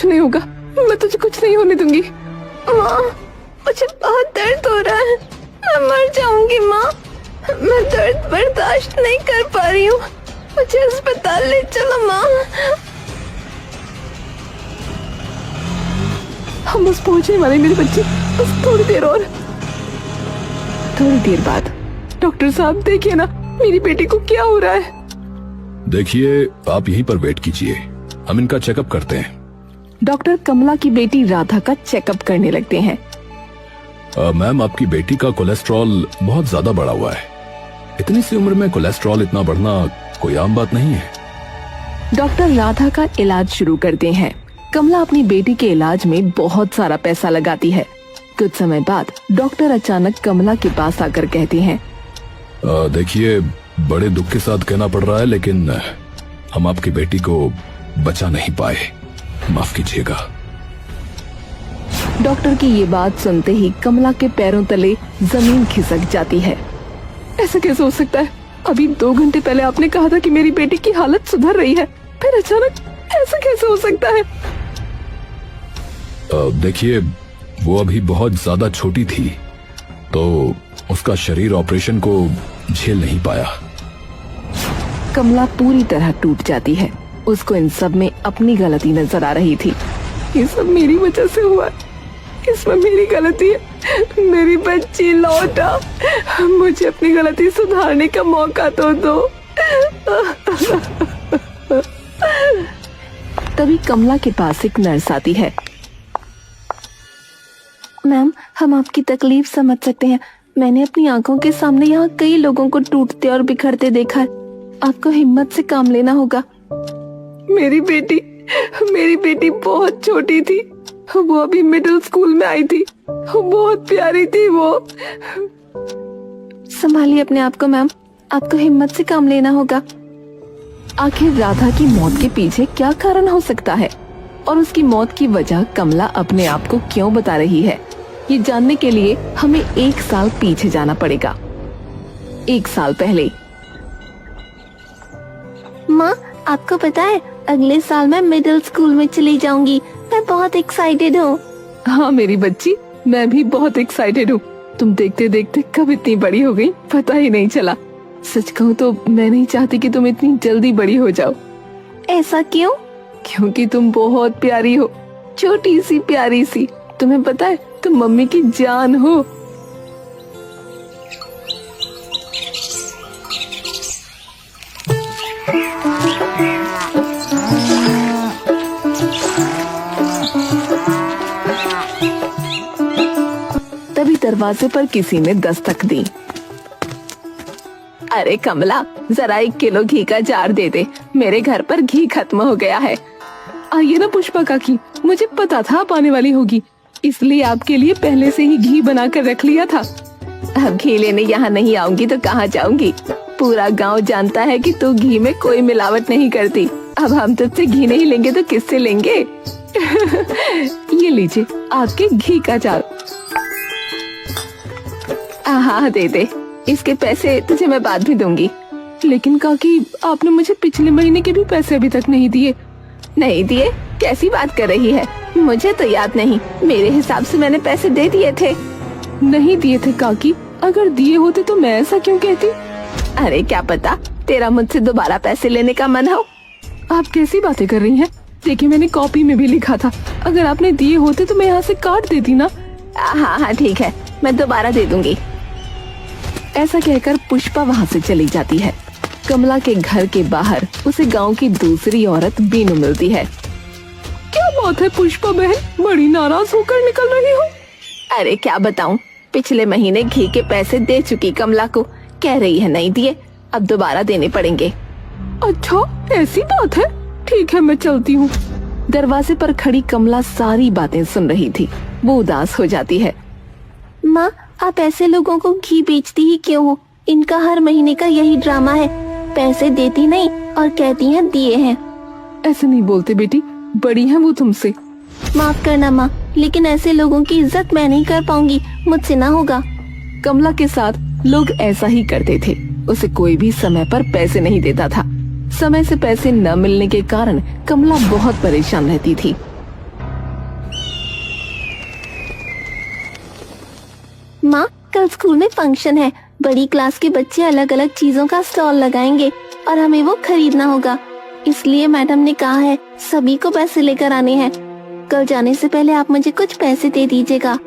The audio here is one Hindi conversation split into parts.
कुछ नहीं होगा, मैं तुझे कुछ नहीं होने दूंगी। माँ, मुझे बहुत दर्द हो रहा है, मैं मर जाऊंगी माँ। मैं दर्द बर्दाश्त नहीं कर पा रही हूँ, मुझे अस्पताल ले चलो माँ। हम बस पहुंचने वाले मेरी बच्ची, बस थोड़ी देर और। थोड़ी देर बाद, डॉक्टर साहब देखिए ना, मेरी बेटी को क्या हो रहा है। देखिए, आप यहीं पर वेट कीजिए, हम इनका चेकअप करते हैं। डॉक्टर कमला की बेटी राधा का चेकअप करने लगते हैं। मैम, आपकी बेटी का कोलेस्ट्रॉल बहुत ज्यादा बढ़ा हुआ है। इतनी सी उम्र में कोलेस्ट्रॉल इतना बढ़ना कोई आम बात नहीं है। डॉक्टर राधा का इलाज शुरू करते हैं। कमला अपनी बेटी के इलाज में बहुत सारा पैसा लगाती है। कुछ समय बाद डॉक्टर अचानक कमला के पास आकर कहते हैं, देखिए, बड़े दुख के साथ कहना पड़ रहा है, लेकिन हम आपकी बेटी को बचा नहीं पाए, माफ कीजिएगा। डॉक्टर की ये बात सुनते ही कमला के पैरों तले जमीन खिसक जाती है। ऐसा कैसे हो सकता है? अभी 2 घंटे पहले आपने कहा था कि मेरी बेटी की हालत सुधर रही है, फिर अचानक ऐसा कैसे हो सकता है? देखिए, वो अभी बहुत ज्यादा छोटी थी, तो उसका शरीर ऑपरेशन को झेल नहीं पाया। कमला पूरी तरह टूट जाती है। उसको इन सब में अपनी गलती नजर आ रही थी। ये सब मेरी वजह से हुआ, इसमें मेरी गलती है। मेरी बच्ची लौटा, मुझे अपनी गलती सुधारने का मौका तो दो। तभी कमला के पास एक नर्स आती है। मैम, हम आपकी तकलीफ समझ सकते हैं। मैंने अपनी आंखों के सामने यहाँ कई लोगों को टूटते और बिखरते देखा है। आपको हिम्मत से काम लेना होगा। मेरी बेटी बहुत छोटी थी, वो अभी मिडिल स्कूल में आई थी, बहुत प्यारी थी वो। संभालिए अपने आप को मैम, आपको हिम्मत से काम लेना होगा। आखिर राधा की मौत के पीछे क्या कारण हो सकता है और उसकी मौत की वजह कमला अपने आप को क्यों बता रही है, ये जानने के लिए हमें 1 साल पीछे जाना पड़ेगा। 1 साल पहले। माँ, आपको पता है अगले साल मैं मिडिल स्कूल में चली जाऊंगी। मैं बहुत एक्साइटेड हूँ। हाँ मेरी बच्ची, मैं भी बहुत एक्साइटेड हूँ। तुम देखते देखते कब इतनी बड़ी हो गई, पता ही नहीं चला। सच कहूँ तो मैं नहीं चाहती कि तुम इतनी जल्दी बड़ी हो जाओ। ऐसा क्यों? क्योंकि तुम बहुत प्यारी हो, छोटी सी प्यारी सी। तुम्हें पता है, तुम मम्मी की जान हो। तभी दरवाजे पर किसी ने दस्तक दी। अरे कमला, जरा 1 किलो घी का जार दे दे, मेरे घर पर घी खत्म हो गया है। आइए ना पुष्पा काकी, मुझे पता था आप आने वाली होगी, इसलिए आपके लिए पहले से ही घी बना कर रख लिया था। अब घी लेने यहाँ नहीं आऊंगी तो कहाँ जाऊंगी? पूरा गांव जानता है कि तू घी में कोई मिलावट नहीं करती। अब हम तुझसे घी नहीं लेंगे तो किससे लेंगे? ये लीजिए आपके घी का जार। हाँ दे दे, इसके पैसे तुझे मैं बाद में दूंगी। लेकिन काकी, आपने मुझे पिछले महीने के भी पैसे अभी तक नहीं दिए। नहीं दिए? कैसी बात कर रही है? मुझे तो याद नहीं, मेरे हिसाब से मैंने पैसे दे दिए थे। नहीं दिए थे काकी, अगर दिए होते तो मैं ऐसा क्यों कहती? अरे क्या पता, तेरा मुझसे दोबारा पैसे लेने का मन हो। आप कैसी बातें कर रही हैं? देखिए, मैंने कॉपी में भी लिखा था, अगर आपने दिए होते तो मैं यहाँ से काट देती ना। हाँ ठीक है, मैं दोबारा दे दूंगी। ऐसा कहकर पुष्पा वहाँ से चली जाती है। कमला के घर के बाहर उसे गांव की दूसरी औरत बीनू मिलती है। क्या बात है पुष्पा बहन, बड़ी नाराज होकर निकल रही हो? अरे क्या बताऊं, पिछले महीने घी के पैसे दे चुकी कमला को, कह रही है नहीं दिए, अब दोबारा देने पड़ेंगे। अच्छा ऐसी बात है, ठीक है मैं चलती हूँ। दरवाजे पर खड़ी कमला सारी बातें सुन रही थी। वो उदास हो जाती है। माँ, आप ऐसे लोगों को घी बेचती ही क्यों हो? इनका हर महीने का यही ड्रामा है, पैसे देती नहीं और कहती हैं दिए हैं। ऐसे नहीं बोलते बेटी, बड़ी है वो तुमसे। माफ करना माँ, लेकिन ऐसे लोगों की इज्जत मैं नहीं कर पाऊंगी, मुझसे ना होगा। कमला के साथ लोग ऐसा ही करते थे। उसे कोई भी समय पर पैसे नहीं देता था। समय से पैसे न मिलने के कारण कमला बहुत परेशान रहती थी। माँ, कल स्कूल में फंक्शन है। बड़ी क्लास के बच्चे अलग अलग चीजों का स्टॉल लगाएंगे और हमें वो खरीदना होगा। इसलिए मैडम ने कहा है सभी को पैसे लेकर आने हैं। कल जाने से पहले आप मुझे कुछ पैसे दे दीजिएगा।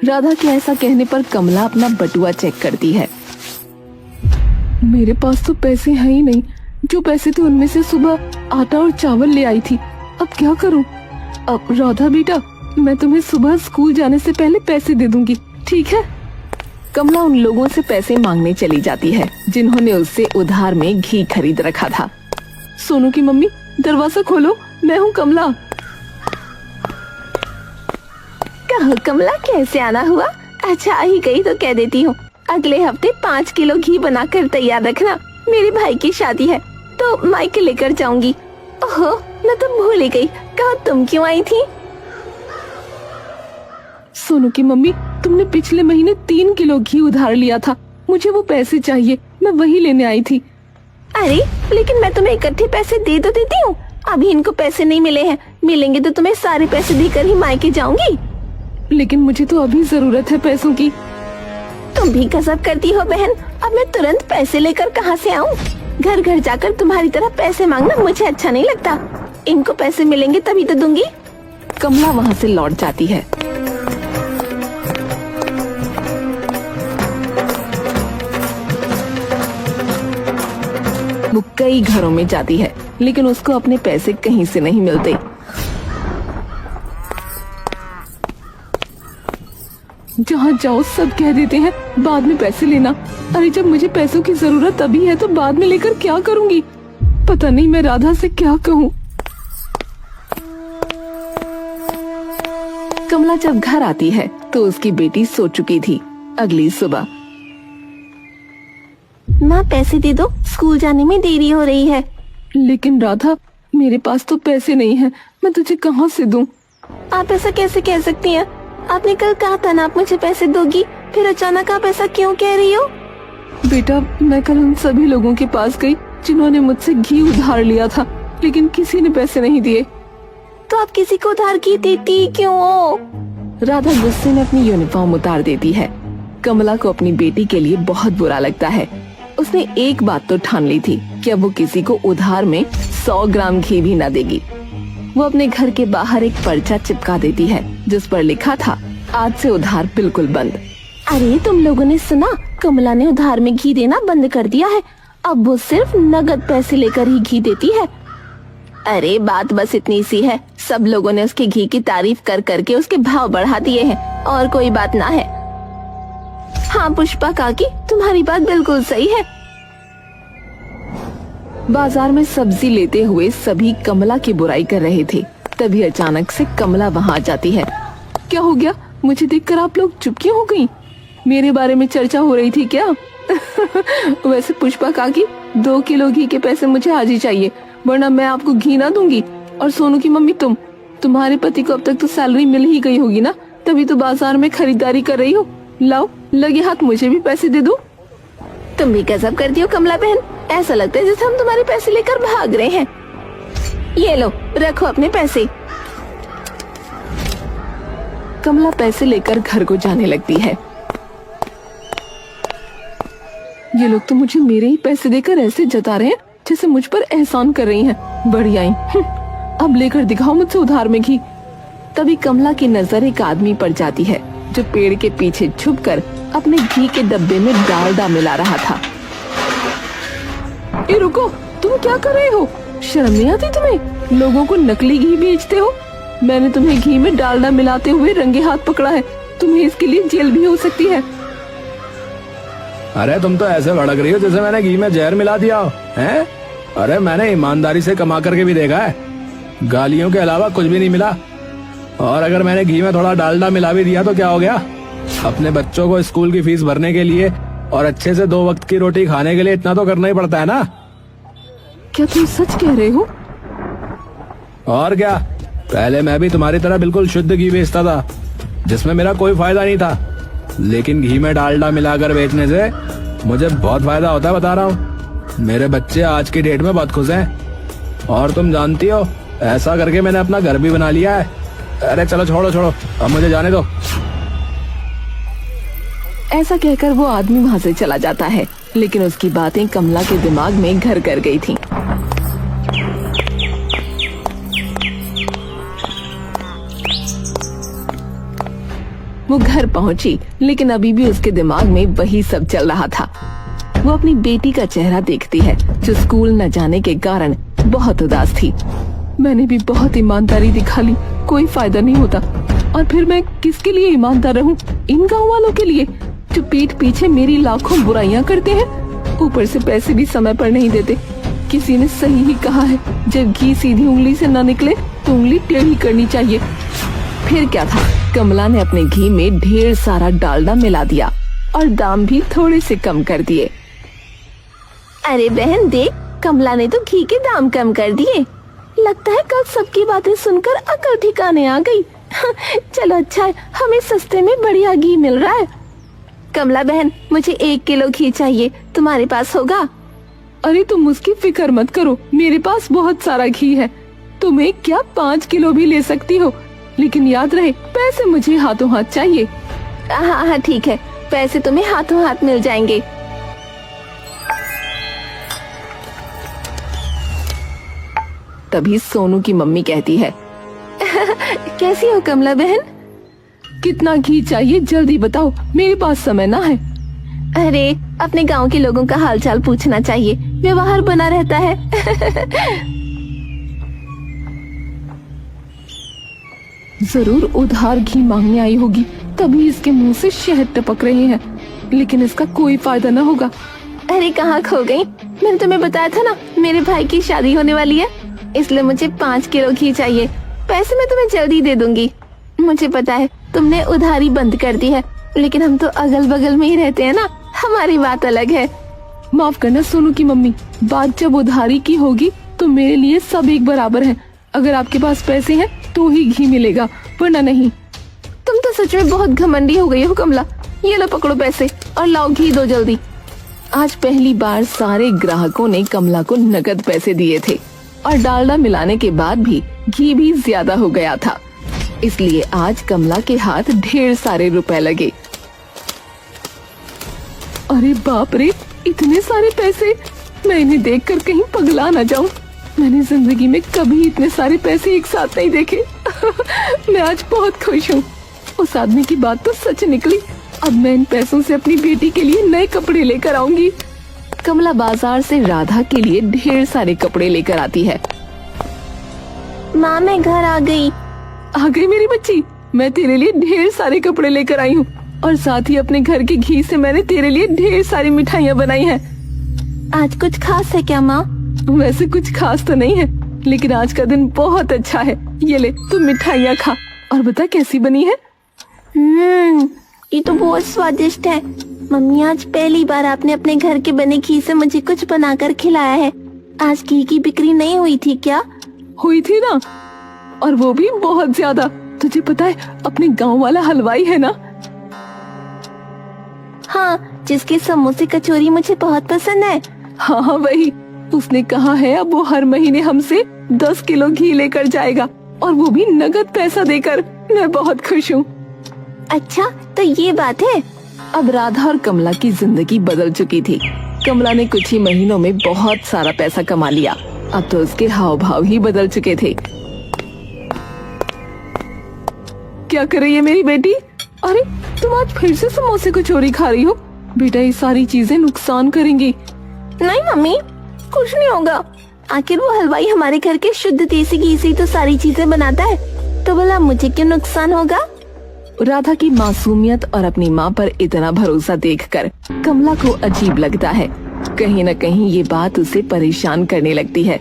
राधा के ऐसा कहने पर कमला अपना बटुआ चेक करती है। मेरे पास तो पैसे हैं ही नहीं। जो पैसे थे उनमें से सुबह आटा और चावल ले आई थी। अब क्या करूं? अब राधा बेटा, मैं तुम्हें सुबह स्कूल जाने से पहले पैसे दे दूंगी, ठीक है? कमला उन लोगों से पैसे मांगने चली जाती है जिन्होंने उससे उधार में घी खरीद रखा था। सोनू की मम्मी, दरवाजा खोलो, मैं हूँ कमला। कहो कमला, कैसे आना हुआ? अच्छा, आ ही गई तो कह देती हूँ, अगले हफ्ते 5 किलो घी बनाकर तैयार रखना। मेरे भाई की शादी है तो मायके लेकर जाऊंगी। ओहो, मैं तो भूल ही गई। कहा तुम क्यों आई थी? सोनू की मम्मी, तुमने पिछले महीने 3 किलो घी उधार लिया था। मुझे वो पैसे चाहिए, मैं वही लेने आई थी। अरे लेकिन मैं तुम्हें इकट्ठे पैसे दे तो देती हूँ। अभी इनको पैसे नहीं मिले हैं, मिलेंगे तो तुम्हें सारे पैसे देकर ही मायके जाऊंगी। लेकिन मुझे तो अभी जरूरत है पैसों की। तुम भी गजब करती हो बहन। अब मैं तुरंत पैसे लेकर कहाँ से आऊँ? घर घर जाकर तुम्हारी तरह पैसे मांगना मुझे अच्छा नहीं लगता। इनको पैसे मिलेंगे तभी तो दूंगी। कमला वहाँ से लौट जाती है। वो कई घरों में जाती है लेकिन उसको अपने पैसे कहीं से नहीं मिलते। जहाँ जाओ सब कह देते हैं बाद में पैसे लेना। अरे जब मुझे पैसों की जरूरत अभी है तो बाद में लेकर क्या करूँगी? पता नहीं मैं राधा से क्या कहूँ। कमला जब घर आती है तो उसकी बेटी सो चुकी थी। अगली सुबह, माँ पैसे दे दो, स्कूल जाने में देरी हो रही है। लेकिन राधा, मेरे पास तो पैसे नहीं हैं, मैं तुझे कहाँ से दूं? आप ऐसा कैसे कह सकती हैं? आपने कल कहा था ना आप मुझे पैसे दोगी, फिर अचानक आप ऐसा क्यों कह रही हो? बेटा, मैं कल उन सभी लोगों के पास गई जिन्होंने मुझसे घी उधार लिया था, लेकिन किसी ने पैसे नहीं दिए। तो आप किसी को उधार घी देती क्यों हो? राधा गुस्से में अपनी यूनिफॉर्म उतार देती है। कमला को अपनी बेटी के लिए बहुत बुरा लगता है। उसने एक बात तो ठान ली थी कि अब वो किसी को उधार में 100 ग्राम घी भी न देगी। वो अपने घर के बाहर एक पर्चा चिपका देती है जिस पर लिखा था, आज से उधार बिल्कुल बंद। अरे तुम लोगों ने सुना, कमला ने उधार में घी देना बंद कर दिया है। अब वो सिर्फ नगद पैसे लेकर ही घी देती है। अरे बात बस इतनी सी है, सब लोगों ने उसके घी की तारीफ कर करके उसके भाव बढ़ा दिए हैं, और कोई बात ना है। हाँ पुष्पा काकी, तुम्हारी बात बिल्कुल सही है। बाजार में सब्जी लेते हुए सभी कमला की बुराई कर रहे थे। तभी अचानक से कमला वहाँ आ जाती है। क्या हो गया? मुझे देखकर आप लोग चुप क्यों हो गई? मेरे बारे में चर्चा हो रही थी क्या? वैसे पुष्पा काकी, 2 किलो घी के पैसे मुझे आज ही चाहिए, वरना मैं आपको घी ना दूंगी। और सोनू की मम्मी, तुम्हारे पति को अब तक तो सैलरी मिल ही गई होगी ना, तभी तो बाजार में खरीदारी कर रही हो। लाओ, लगे हाथ मुझे भी पैसे दे दो। तुम भी गजब करती हो कमला बहन, ऐसा लगता है जैसे हम तुम्हारे पैसे लेकर भाग रहे हैं। ये लो, रखो अपने पैसे। कमला पैसे लेकर घर को जाने लगती है। ये लोग तो मुझे मेरे ही पैसे देकर ऐसे जता रहे हैं जैसे मुझ पर एहसान कर रही हैं। बढ़िया ही, अब लेकर दिखाओ मुझसे उधार में घी। तभी कमला की नजर एक आदमी पर जाती है जो पेड़ के पीछे छुपकर अपने घी के डब्बे में डालडा मिला रहा था। ए रुको, तुम क्या कर रहे हो? शर्म नहीं आती तुम्हें? लोगों को नकली घी बेचते हो। मैंने तुम्हें घी में डालडा मिलाते हुए रंगे हाथ पकड़ा है, तुम्हें इसके लिए जेल भी हो सकती है। अरे तुम तो ऐसे भड़क रही हो जैसे मैंने घी में जहर मिला दिया हो, हैं? अरे मैंने ईमानदारी से कमा करके भी देखा है, गालियों के अलावा कुछ भी नहीं मिला। और अगर मैंने घी में थोड़ा डालडा मिला भी दिया तो क्या हो गया? अपने बच्चों को स्कूल की फीस भरने के लिए और अच्छे से 2 वक्त की रोटी खाने के लिए इतना तो करना ही पड़ता है ना। क्या तुम सच कह रहे हो? और क्या, पहले मैं भी तुम्हारी तरह बिल्कुल शुद्ध घी बेचता था जिसमें मेरा कोई फायदा नहीं था, लेकिन घी में डालडा मिलाकर बेचने से मुझे बहुत फायदा होता है, बता रहा हूँ। मेरे बच्चे आज की डेट में बहुत खुश हैं। और तुम जानती हो, ऐसा करके मैंने अपना घर भी बना लिया है। अरे चलो छोड़ो, अब मुझे जाने दो। ऐसा कहकर वो आदमी वहाँ से चला जाता है, लेकिन उसकी बातें कमला के दिमाग में घर कर गई थी। वो घर पहुंची, लेकिन अभी भी उसके दिमाग में वही सब चल रहा था। वो अपनी बेटी का चेहरा देखती है, जो स्कूल न जाने के कारण बहुत उदास थी। मैंने भी बहुत ईमानदारी दिखा ली, कोई फायदा नहीं होता। और फिर मैं किसके लिए ईमानदार रहूं? इन गांव वालों के लिए, जो पीठ पीछे मेरी लाखों बुराइयां करते हैं, ऊपर से पैसे भी समय पर नहीं देते। किसी ने सही ही कहा है, जब घी सीधी उंगली से न निकले तो उंगली टेढ़ी करनी चाहिए। फिर क्या था, कमला ने अपने घी में ढेर सारा डालडा मिला दिया और दाम भी थोड़े से कम कर दिए। अरे बहन देख, कमला ने तो घी के दाम कम कर दिए। लगता है कल सबकी बातें सुनकर अकल ठिकाने आ गई। चलो अच्छा है, हमें सस्ते में बढ़िया घी मिल रहा है। कमला बहन, मुझे 1 किलो घी चाहिए, तुम्हारे पास होगा? अरे तुम उसकी फिक्र मत करो, मेरे पास बहुत सारा घी है। तुम्हें क्या 5 किलो भी ले सकती हो, लेकिन याद रहे पैसे मुझे हाथों हाथ चाहिए। हाँ हाँ ठीक है, पैसे तुम्हें हाथों हाथ मिल जाएंगे। तभी सोनू की मम्मी कहती है, कैसी हो कमला बहन? कितना घी चाहिए जल्दी बताओ, मेरे पास समय ना है। अरे अपने गांव के लोगों का हालचाल पूछना चाहिए, व्यवहार बना रहता है। जरूर उधार घी मांगने आई होगी, तभी इसके मुंह से शहद टपक रहे हैं, लेकिन इसका कोई फायदा न होगा। अरे कहाँ खो गई? मैंने तुम्हें बताया था ना, मेरे भाई की शादी होने वाली है, इसलिए मुझे 5 किलो घी चाहिए। पैसे मैं तुम्हें जल्दी दे दूंगी। मुझे पता है तुमने उधारी बंद कर दी है, लेकिन हम तो अगल बगल में ही रहते हैं ना, हमारी बात अलग है। माफ करना सोनू की मम्मी, बात जब उधारी की होगी तो मेरे लिए सब एक बराबर है। अगर आपके पास पैसे हैं तो ही घी मिलेगा, वरना नहीं। तुम तो सच में बहुत घमंडी हो गई हो कमला। ये लो पकड़ो पैसे और लाओ घी दो जल्दी। आज पहली बार सारे ग्राहकों ने कमला को नकद पैसे दिए थे और डालडा मिलाने के बाद भी घी भी ज्यादा हो गया था, इसलिए आज कमला के हाथ ढेर सारे रुपए लगे। अरे बाप रे, इतने सारे पैसे! मैं इन्हें देखकर कहीं पगला ना जाऊं। मैंने जिंदगी में कभी इतने सारे पैसे एक साथ नहीं देखे। मैं आज बहुत खुश हूँ। उस आदमी की बात तो सच निकली। अब मैं इन पैसों से अपनी बेटी के लिए नए कपड़े लेकर आऊंगी। कमला बाजार से राधा के लिए ढेर सारे कपड़े लेकर आती है। माँ मैं घर आ गई। आ गई मेरी बच्ची, मैं तेरे लिए ढेर सारे कपड़े लेकर आई हूँ और साथ ही अपने घर के घी से मैंने तेरे लिए ढेर सारी मिठाइयाँ बनाई हैं। आज कुछ खास है क्या माँ? वैसे कुछ खास तो नहीं है, लेकिन आज का दिन बहुत अच्छा है। ये ले तू मिठाइयाँ खा और बता कैसी बनी है। ये तो बहुत स्वादिष्ट है। मम्मी आज पहली बार आपने अपने घर के बने घी से मुझे कुछ बनाकर खिलाया है। आज घी की बिक्री नहीं हुई थी क्या? हुई थी ना, और वो भी बहुत ज्यादा। तुझे पता है अपने गांव वाला हलवाई है ना? हाँ, जिसके समोसे कचौरी मुझे बहुत पसंद है। हाँ वही। उसने कहा है अब वो हर महीने हमसे 10 किलो घी लेकर जाएगा, और वो भी नगद पैसा देकर। मैं बहुत खुश हूँ। अच्छा तो ये बात है। अब राधा और कमला की जिंदगी बदल चुकी थी। कमला ने कुछ ही महीनों में बहुत सारा पैसा कमा लिया। अब तो उसके हाव भाव ही बदल चुके थे। क्या कर रही है मेरी बेटी? अरे तुम आज फिर से समोसे को चोरी खा रही हो? बेटा ये सारी चीजें नुकसान करेंगी। नहीं मम्मी, कुछ नहीं होगा। आखिर वो हलवाई हमारे घर के शुद्ध देसी घी से तो सारी चीजें बनाता है, तो भला मुझे क्यों नुकसान होगा? राधा की मासूमियत और अपनी माँ पर इतना भरोसा देखकर कमला को अजीब लगता है। कहीं न कहीं ये बात उसे परेशान करने लगती है।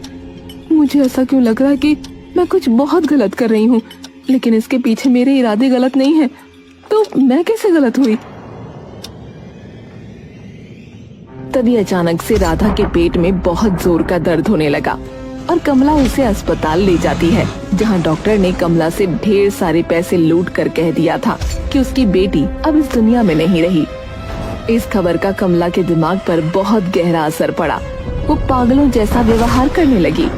मुझे ऐसा क्यों लग रहा है कि मैं कुछ बहुत गलत कर रही हूँ, लेकिन इसके पीछे मेरे इरादे गलत नहीं हैं, तो मैं कैसे गलत हुई? तभी अचानक से राधा के पेट में बहुत जोर का दर्द होने लगा और कमला उसे अस्पताल ले जाती है, जहां डॉक्टर ने कमला से ढेर सारे पैसे लूट कर कह दिया था कि उसकी बेटी अब इस दुनिया में नहीं रही। इस खबर का कमला के दिमाग पर बहुत गहरा असर पड़ा। वो पागलों जैसा व्यवहार करने लगी।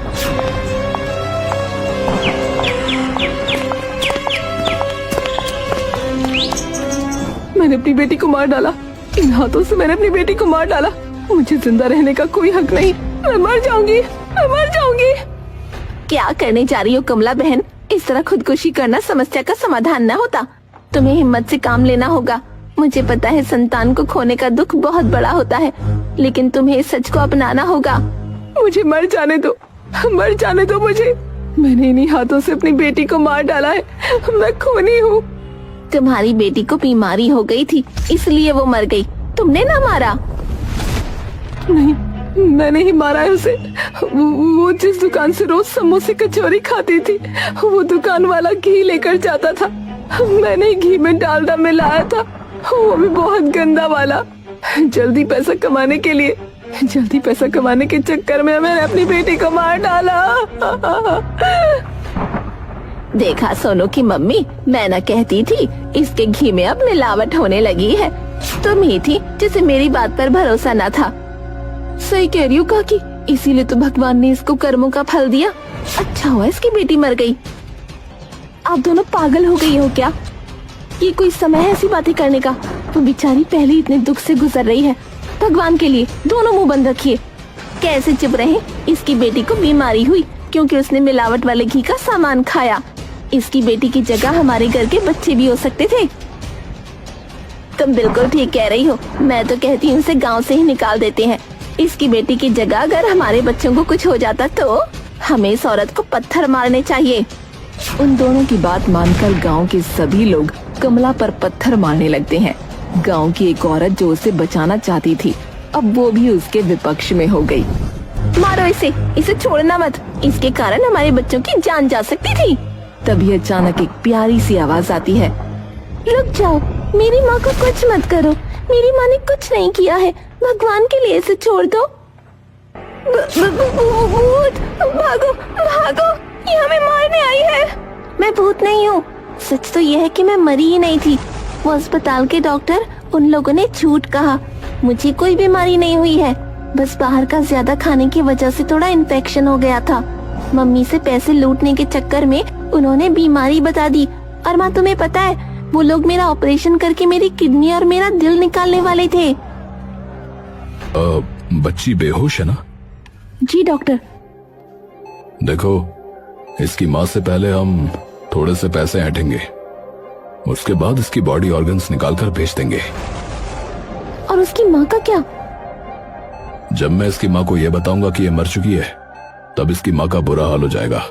मैंने अपनी बेटी को मार डाला। इन हाथों से मैंने अपनी बेटी को मार डाला। मुझे जिंदा रहने का कोई हक नहीं। मैं मर जाऊंगी, मैं मर जाऊंगी। क्या करने जा रही हो कमला बहन? इस तरह खुदकुशी करना समस्या का समाधान न होता। तुम्हें हिम्मत से काम लेना होगा। मुझे पता है संतान को खोने का दुख बहुत बड़ा होता है, लेकिन तुम्हें इस सच को अपनाना होगा। मुझे मर जाने दो, मर जाने दो मुझे। मैंने इन्हीं हाथों से अपनी बेटी को मार डाला है। मैं खूनी हूँ। तुम्हारी बेटी को बीमारी हो गई थी, इसलिए वो मर गई। तुमने ना मारा। नहीं, मैंने ही मारा है उसे। वो जिस दुकान से रोज समोसे कचौरी खाती थी, वो दुकान वाला घी लेकर जाता था। मैंने घी में डालडा मिलाया था, वो भी बहुत गंदा वाला। जल्दी पैसा कमाने के चक्कर में मैंने अपनी बेटी को मार डाला। देखा सोनू की मम्मी, मैं न कहती थी इसके घी में अब मिलावट होने लगी है। तुम ही थी जिसे मेरी बात पर भरोसा न था। सही कह रही हो काकी, इसीलिए तो भगवान ने इसको कर्मों का फल दिया। अच्छा हुआ इसकी बेटी मर गई। आप दोनों पागल हो गई हो क्या? ये कोई समय है ऐसी बातें करने का? वो बेचारी पहले इतने दुख से गुजर रही है। भगवान के लिए दोनों मुंह बंद रखिए। कैसे चुप रहे? इसकी बेटी को बीमारी हुई क्योंकि उसने मिलावट वाले घी का सामान खाया। इसकी बेटी की जगह हमारे घर के बच्चे भी हो सकते थे। तुम बिल्कुल ठीक कह रही हो। मैं तो कहती हूँ इसे गांव से ही निकाल देते हैं। इसकी बेटी की जगह अगर हमारे बच्चों को कुछ हो जाता तो हमें इस औरत को पत्थर मारने चाहिए। उन दोनों की बात मानकर गांव के सभी लोग कमला पर पत्थर मारने लगते हैं। गांव की एक औरत जो उसे बचाना चाहती थी, अब वो भी उसके विपक्ष में हो गई। मारो इसे छोड़ना मत। इसके कारण हमारे बच्चों की जान जा सकती थी। तभी अचानक एक प्यारी सी आवाज आती है। रुक जाओ, मेरी माँ को कुछ मत करो। मेरी माँ ने कुछ नहीं किया है। भगवान के लिए इसे छोड़ दो। भूत, भागो भागो, ये हमें मारने आई है। मैं भूत नहीं हूँ। सच तो यह है कि मैं मरी ही नहीं थी। वो अस्पताल के डॉक्टर, उन लोगों ने झूठ कहा। मुझे कोई बीमारी नहीं हुई है, बस बाहर का ज्यादा खाने की वजह से थोड़ा इन्फेक्शन हो गया था। मम्मी से पैसे लूटने के चक्कर में उन्होंने बीमारी बता दी। और माँ, तुम्हें पता है वो लोग मेरा ऑपरेशन करके मेरी किडनी और मेरा दिल निकालने वाले थे। बच्ची बेहोश है ना? जी डॉक्टर। देखो, इसकी माँ से पहले हम थोड़े से पैसे ऐंठेंगे, उसके बाद इसकी बॉडी ऑर्गन्स निकालकर भेज देंगे। और उसकी माँ का क्या? जब मैं इसकी माँ को यह बताऊंगा कि ये मर चुकी है, तब इसकी माँ का बुरा हाल हो जाएगा।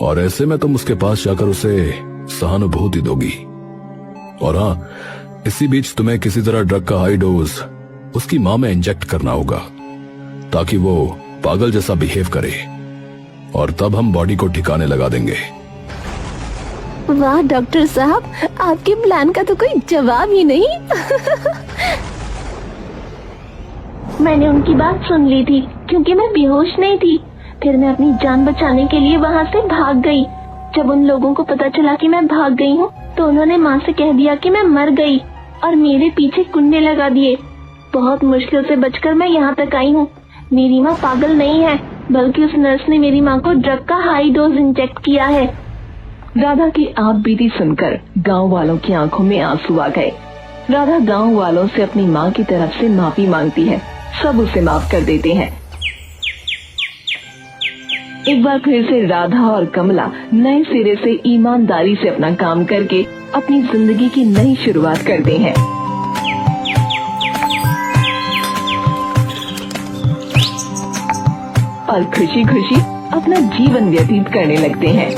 और ऐसे में तुम उसके पास जाकर उसे सहानुभूति दोगी। और हाँ, इसी बीच तुम्हें किसी तरह ड्रग का हाई डोज उसकी माँ में इंजेक्ट करना होगा, ताकि वो पागल जैसा बिहेव करे, और तब हम बॉडी को ठिकाने लगा देंगे। वाह डॉक्टर साहब, आपके प्लान का तो कोई जवाब ही नहीं। मैंने उनकी बात सुन ली थी, क्योंकि मैं बेहोश नहीं थी। फिर मैं अपनी जान बचाने के लिए वहाँ से भाग गई। जब उन लोगों को पता चला कि मैं भाग गई हूँ, तो उन्होंने माँ से कह दिया कि मैं मर गई और मेरे पीछे कुंडे लगा दिए। बहुत मुश्किल से बचकर मैं यहाँ तक आई हूँ। मेरी माँ पागल नहीं है, बल्कि उस नर्स ने मेरी माँ को ड्रग का हाई डोज इंजेक्ट किया है। राधा की आप बीती सुनकर गांव वालों की आंखों में आंसू आ गए। राधा गांव वालों से अपनी माँ की तरफ से माफी मांगती है। सब उसे माफ कर देते हैं। एक बार फिर से राधा और कमला नए सिरे से ईमानदारी से अपना काम करके अपनी जिंदगी की नई शुरुआत करते हैं। और खुशी खुशी अपना जीवन व्यतीत करने लगते हैं।